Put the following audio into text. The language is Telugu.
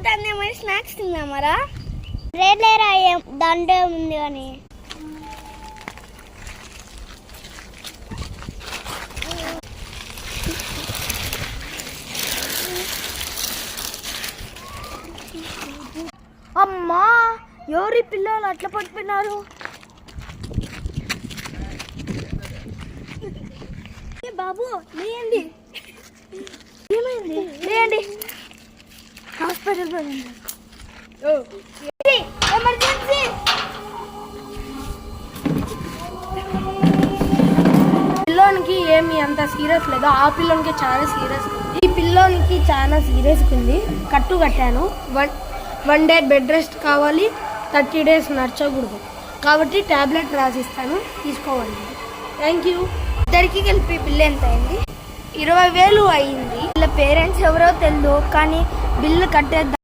అవుతుంది మరి స్నాక్స్ తిందామరా? లేరా దండే ఉంది కానీ అమ్మా ఎవరి పిల్లలు అట్లా పడిపోయినారు? బాబు లేయండి, ఏమైంది? లేయండి, హాస్పిటల్ ఎమర్జెన్సీ. పిల్లోనికి ఏమి అంత సీరియస్ లేదు, ఆ పిల్లోనికి చాలా సీరియస్. ఈ పిల్లోనికి చాలా సీరియస్ ఉంది. కట్టు కట్టాను. 1 డే బెడ్ రెస్ట్ కావాలి, 30 days నడచకూడదు కాబట్టి టాబ్లెట్ రాసిస్తాను, తీసుకోవాలి. Thank you. ఇద్దరికి కలిపి బిల్లు ఎంత అయింది? 20,000 అయింది. వీళ్ళ పేరెంట్స్ ఎవరో తెలియదు కానీ బిల్లు కట్టేద్దాం.